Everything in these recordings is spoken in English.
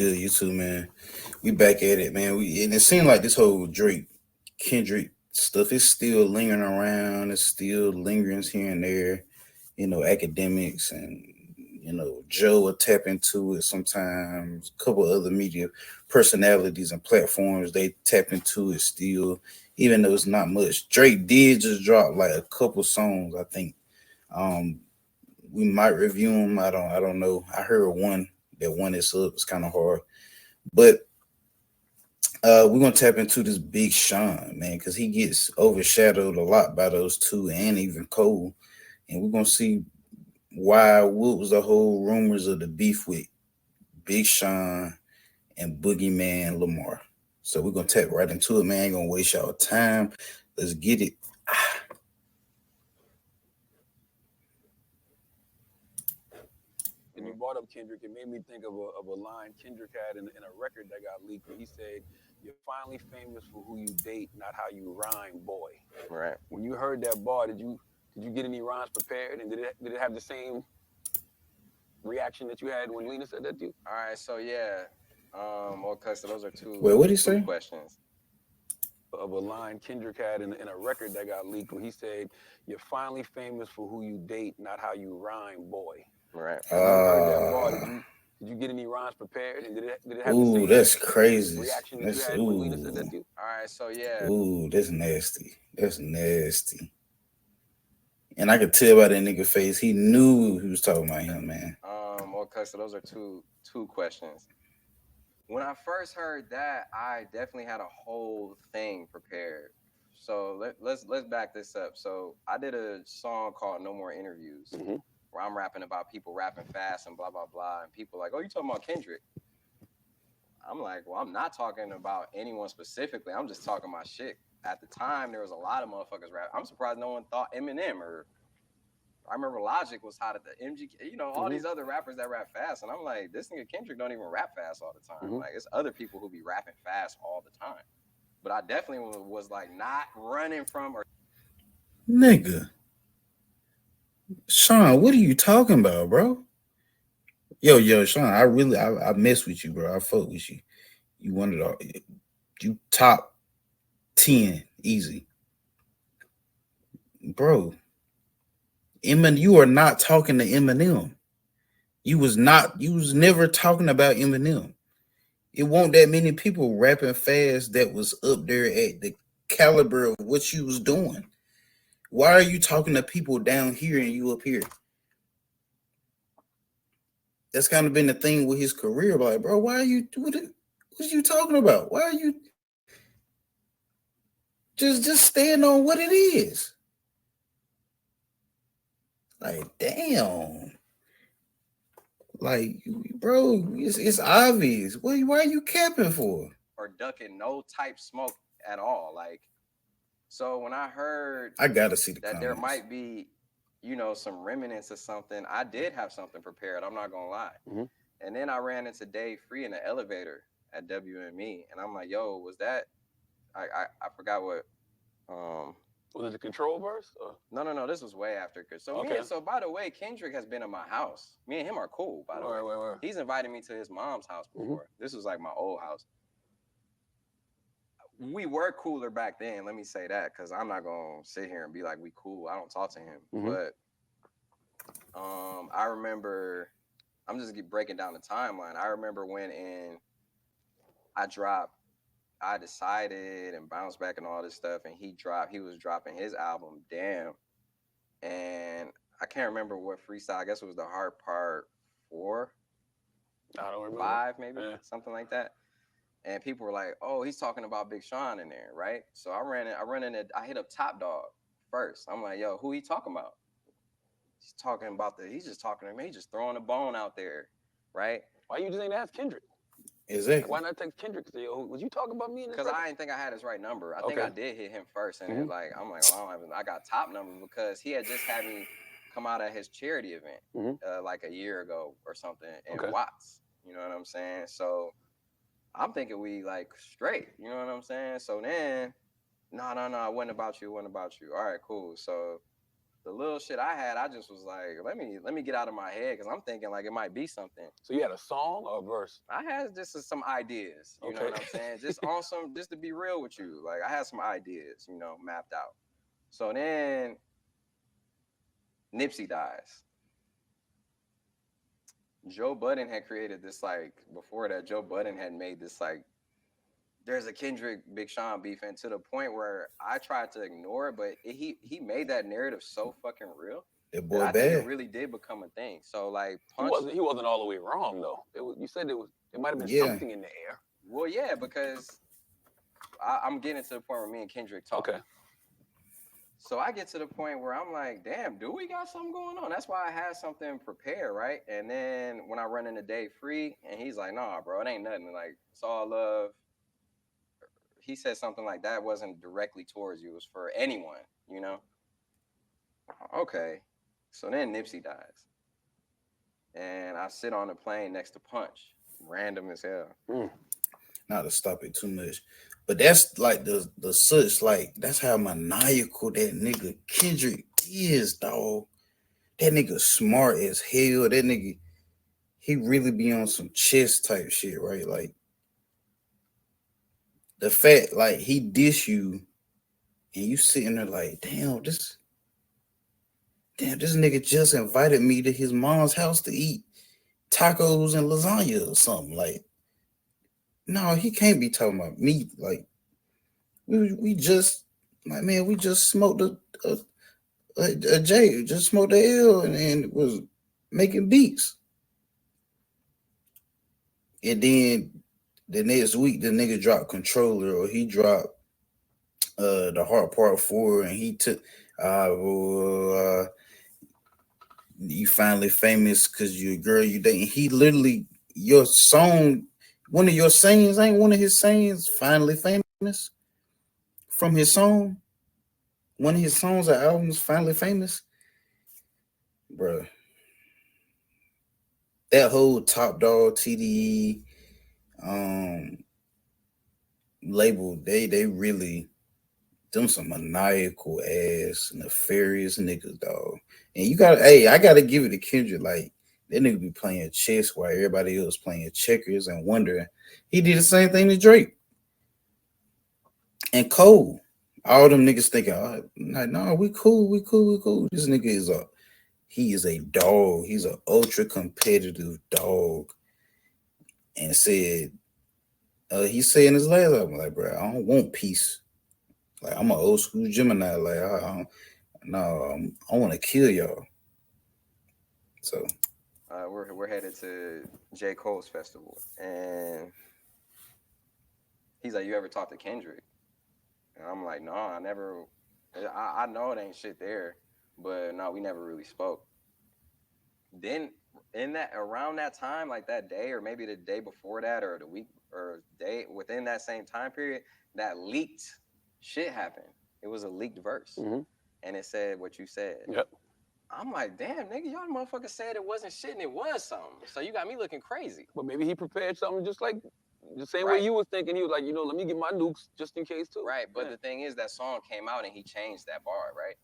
good? You too, man. We back at it, man. And it seemed like this whole Drake, Kendrick stuff is still lingering around. It's still lingering here and there. Academics and Joe will tap into it sometimes. A couple other media personalities and platforms they tap into it still, even though it's not much. Drake did just drop like a couple songs, I think. Um, we might review them. I don't know. I heard one that one is up. It's kind of hard, but we're gonna tap into this Big Sean man because he gets overshadowed a lot by those two and even Cole, and we're gonna see why. What was the whole rumors of the beef with Big Sean and Boogeyman Lamar? So we're gonna tap right into it, man. Ain't gonna waste y'all time. Let's get it. And you brought up Kendrick, it made me think of a line Kendrick had in a record that got leaked where he said, "You're finally famous for who you date, not how you rhyme, boy." Right. When you heard that bar, did you get any rhymes prepared, and did it have the same reaction that you had when Lena said that to you? All right. So yeah. Okay. So those are two. Wait, what'd he two say? questions. Of a line Kendrick had in a record that got leaked where he said, "You're finally famous for who you date, not how you rhyme, boy." Right. When you heard that bar, did you get any rhymes prepared, and did it have the Ooh, same that's crazy. reaction that you That's had when Lena said that ooh, to you? All right. So yeah. that's nasty. That's nasty. And I could tell by that nigga face, he knew he was talking about him, man. Okay. So those are two questions. When I first heard that, I definitely had a whole thing prepared. So let's back this up. So I did a song called "No More Interviews," where I'm rapping about people rapping fast and blah blah blah, and people like, "Oh, you talking about Kendrick?" I'm like, "Well, I'm not talking about anyone specifically. I'm just talking my shit." At the time, there was a lot of motherfuckers rap. I'm surprised no one thought Eminem or I remember Logic was hot at the MGK, all these other rappers that rap fast. And I'm like, this nigga Kendrick don't even rap fast all the time. Like, it's other people who be rapping fast all the time. But I definitely was like not running from or. Nigga. Sean, what are you talking about, bro? Yo, Sean, I mess with you, bro. I fuck with you. You wanted all you top 10 easy. Bro. Eminem, you are not talking to Eminem. You was never talking about Eminem. It won't that many people rapping fast that was up there at the caliber of what you was doing. Why are you talking to people down here and you up here? That's kind of been the thing with his career. Like, bro, why are you what are you talking about? Why are you just stand on what it is? Like, damn. Like, bro, it's obvious. Why are you capping for? Or ducking no type smoke at all. Like, so when I heard I gotta see the that comments. there might be, some remnants of something, I did have something prepared. I'm not gonna lie. And then I ran into Dave Free in the elevator at WME, and I'm like, "Yo, was that?" I forgot what. Was it the control verse? Or? No. This was way after. So by the way, Kendrick has been in my house. Me and him are cool. By the way, Right. He's invited me to his mom's house before. This was like my old house. We were cooler back then. Let me say that because I'm not gonna sit here and be like we cool. I don't talk to him, but I remember. I'm just breaking down the timeline. I remember when I decided and bounced back and all this stuff, and he was dropping his album, Damn, and I can't remember what freestyle. I guess it was the Hard Part 4. I don't remember. 5, maybe something like that. And people were like, "Oh, he's talking about Big Sean in there, right?" So I hit up Top Dog first. I'm like, "Yo, who he talking about?" He's just talking to me. He's just throwing a bone out there, right? Why you just ain't ask Kendrick? Exactly. Why not text Kendrick? Say, "Yo, was you talking about me?" Because I didn't think I had his right number. I think I did hit him first, and then I'm like, well, I got Top number because he had just had me come out at his charity event like a year ago or something in Watts. You know what I'm saying? So I'm thinking we like straight. You know what I'm saying? So then, no, it wasn't about you. All right, cool. So the little shit I had, I just was like, let me get out of my head because I'm thinking like it might be something. So you had a song or a verse? I had just some ideas, you know what I'm saying? Just on some, just to be real with you, like I had some ideas, you know, mapped out. So then Nipsey dies. Joe Budden had created this, like, before that, Joe Budden had made this, like, there's a Kendrick Big Sean beef, and to the point where I tried to ignore it, but he made that narrative so fucking real That that boy I think it bad. really did become a thing. So like He wasn't all the way wrong though. You said it might have been Yeah. something in the air. Well, yeah, because I'm getting to the point where me and Kendrick talk. Okay. So I get to the point where I'm like, damn, do we got something going on? That's why I had something prepared, right? And then when I run into Dave Free, and he's like, nah, bro, it ain't nothing. Like, it's all love. He said something like that wasn't directly towards you. It was for anyone, you know? Okay. So then Nipsey dies. And I sit on the plane next to Punch. Random as hell. Not to stop it too much. But that's like the such, like, that's how maniacal that nigga Kendrick is, dog. That nigga smart as hell. That nigga, he really be on some chess type shit, right? Like, the fact, like, he diss you, and you sitting there like, damn, this nigga just invited me to his mom's house to eat tacos and lasagna or something. Like, no, he can't be talking about me. Like, we just, like, man, we just smoked a J, just smoked a L, and was making beats. And then the next week, the nigga dropped Controller, or he dropped the Heart Part 4, and he took you finally famous because you're a girl you dating. He literally, your song, one of your sayings, ain't one of his sayings finally famous from his song? One of his songs or albums finally famous? Bruh. That whole Top Dog TDE label, they really, them some maniacal ass nefarious niggas, dog. And you gotta, I gotta give it to Kendrick. Like, that nigga be playing chess while everybody else playing checkers and wondering. He did the same thing to Drake and Cole. All them niggas thinking, like, no, we cool. This nigga is a dog. He's an ultra competitive dog. And said, he said in his last album, like, bro, I don't want peace. Like, I'm an old school Gemini. Like, I want to kill y'all. So we're headed to J. Cole's festival, and he's like, "You ever talk to Kendrick?" And I'm like, "No, I never. I know it ain't shit there, but no, we never really spoke." Then around that time, like that day, or maybe the day before that, or the week or day within that same time period, that leaked shit happened. It was a leaked verse, and it said what you said. Yep. I'm like, damn, nigga, y'all motherfuckers said it wasn't shit and it was something. So you got me looking crazy. But maybe he prepared something just like the same way you was thinking. He was like, let me get my nukes just in case too. Right, but the thing is, that song came out and he changed that bar, right?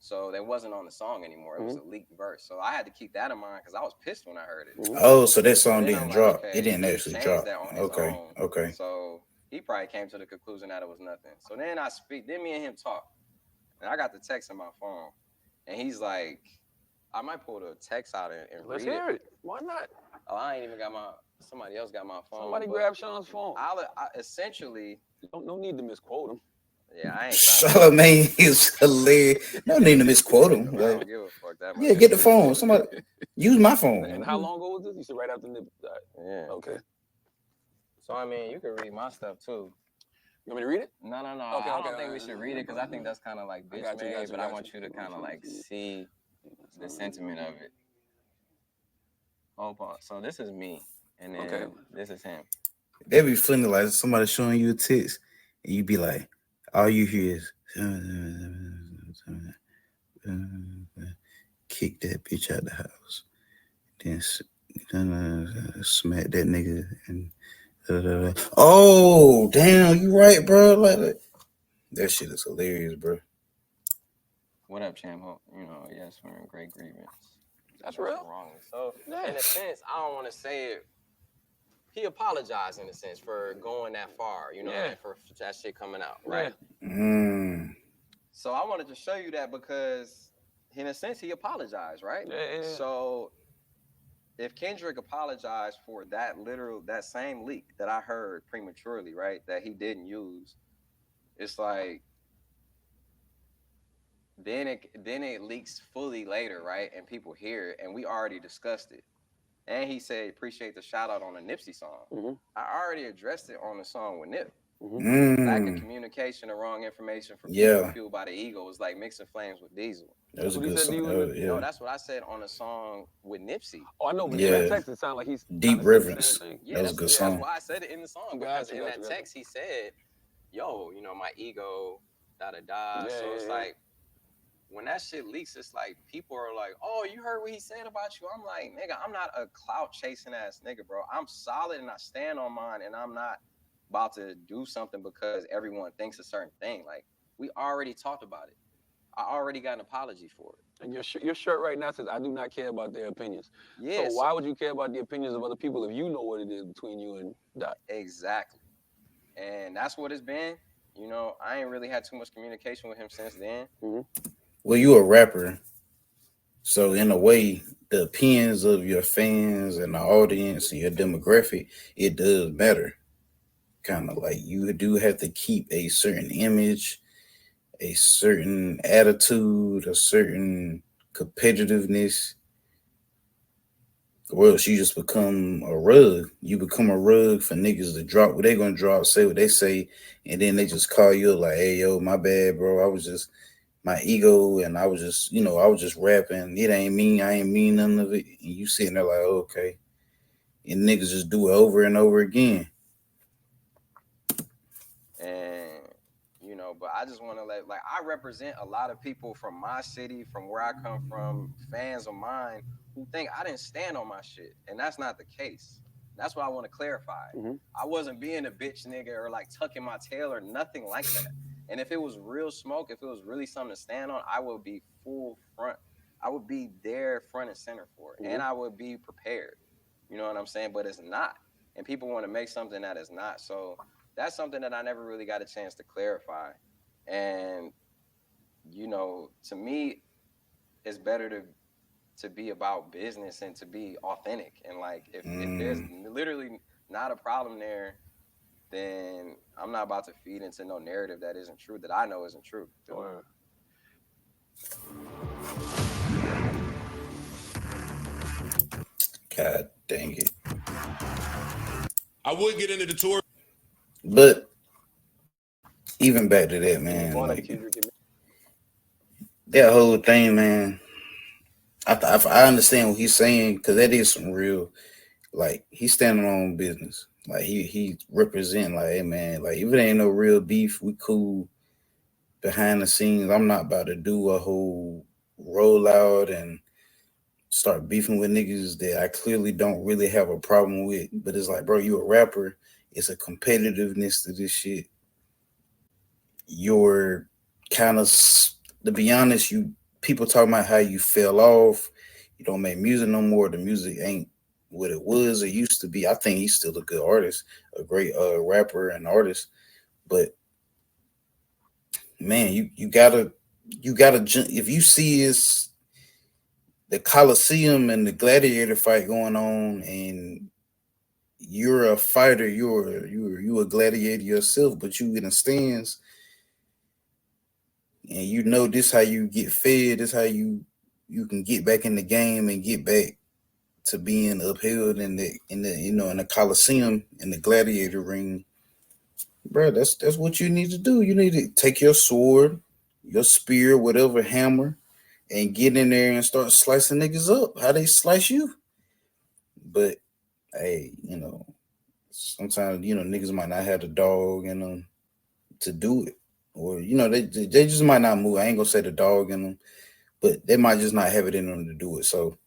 So that wasn't on the song anymore. It was a leaked verse. So I had to keep that in mind because I was pissed when I heard it. Oh, so that song didn't drop. It didn't actually drop. That on his own. Okay. So he probably came to the conclusion that it was nothing. So then me and him talk. And I got the text in my phone. And he's like, I might pull the text out and Let's read hear it. Why not? Oh, I ain't even got somebody else got my phone. Somebody grab Sean's phone. I essentially. No need to misquote him. Yeah, I ain't Charlamagne is hilarious. No need to misquote him. I don't give a fuck that much. Yeah, get the phone. Somebody use my phone. And how long ago was this? You said right after Nip died. Yeah. Okay. So I mean, you can read my stuff too. You want me to read it? No. Okay, I don't think we should read it because I think that's kind of like bitch made, but I want you to kind of like see the sentiment of it. Oh, so this is me, and then this is him. That'd be funny, like somebody showing you a text, and you be like, all you hear is kick that bitch out the house, then smack that nigga, and oh damn, you right, bro. Like that shit is hilarious, bro. What up, Champ? Yes, we're in great grievance. That's real. Wrong. So, Yeah. in a sense, I don't want to say it. He apologized in a sense for going that far, and for that shit coming out, right? So I wanted to show you that because, in a sense, he apologized, right? Yeah. So if Kendrick apologized for that same leak that I heard prematurely, right, that he didn't use, it's like then it leaks fully later, right, and people hear it, and we already discussed it. And he said, appreciate the shout out on a Nipsey song. Mm-hmm. I already addressed it on the song with Nip. Mm-hmm. Lack of communication or wrong information for people fueled by the ego is like mixing flames with diesel. That was a good song. No, that's what I said on the song with Nipsey. Oh, I know, but in that text it sounded like he's deep reverence. Yeah, that was a good song. That's why I said it in the song, because in that text he said, yo, my ego, da-da-da. So it's like, when that shit leaks, it's like people are like, oh, you heard what he said about you? I'm like, nigga, I'm not a clout chasing ass nigga, bro. I'm solid and I stand on mine, and I'm not about to do something because everyone thinks a certain thing. Like, we already talked about it. I already got an apology for it. And your shirt right now says, I do not care about their opinions. Yeah. So why would you care about the opinions of other people if you know what it is between you and Dot? Exactly. And that's what it's been. I ain't really had too much communication with him since then. Mm-hmm. Well, you a rapper, so in a way, the opinions of your fans and the audience and your demographic, it does matter. Kind of like you do have to keep a certain image, a certain attitude, a certain competitiveness, or else you just become a rug. You become a rug for niggas to drop what they gonna drop, say what they say, and then they just call you up like, hey, yo, my bad, bro. I was just my ego, and I was just rapping. It ain't me. I ain't mean none of it. And you sitting there like, oh, okay. And niggas just do it over and over again. And, but I just want to I represent a lot of people from my city, from where I come from, fans of mine who think I didn't stand on my shit. And that's not the case. That's what I want to clarify. Mm-hmm. I wasn't being a bitch nigga or like tucking my tail or nothing like that. And if it was real smoke, if it was really something to stand on, I would be full front. I would be there front and center for it. Mm-hmm. And I would be prepared. You know what I'm saying? But it's not. And people want to make something that is not. So that's something that I never really got a chance to clarify. And, to me, it's better to be about business and to be authentic. And like, if there's literally not a problem there, then I'm not about to feed into no narrative that isn't true, that I know isn't true. God dang it. I would get into the tour, but even back to that, man, like, that whole thing, man, I understand what he's saying, because that is some real, like, he's standing on business. Like, he represent, like, hey, man, like, if it ain't no real beef, we cool behind the scenes. I'm not about to do a whole rollout and start beefing with niggas that I clearly don't really have a problem with. But it's like, bro, you a rapper. It's a competitiveness to this shit. You're kind of, to be honest, people talking about how you fell off. You don't make music no more. The music ain't what it was or used to be. I think he's still a good artist, a great rapper and artist. But man, you gotta, if you see the Coliseum and the gladiator fight going on, and you're a fighter, you a gladiator yourself, but you in the stands, and this how you get fed, this how you can get back in the game and get back to being upheld in the Coliseum, in the gladiator ring. Bro, that's what you need to do. You need to take your sword, your spear, whatever, hammer, and get in there and start slicing niggas up how they slice you. But hey, sometimes niggas might not have the dog in them to do it, or they just might not move. I ain't gonna say the dog in them, but they might just not have it in them to do it. So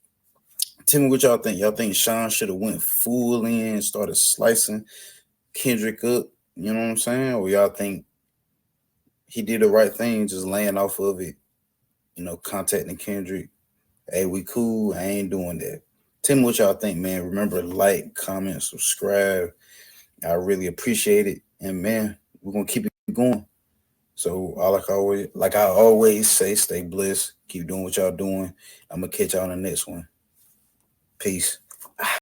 tell me what y'all think. Y'all think Sean should have went full in and started slicing Kendrick up? You know what I'm saying? Or y'all think he did the right thing, just laying off of it contacting Kendrick. Hey, we cool. I ain't doing that. Tell me what y'all think, man. Remember to like, comment, subscribe. I really appreciate it. And man, we're gonna keep it going. So like I always say, stay blessed. Keep doing what y'all doing. I'm gonna catch y'all on the next one. Peace.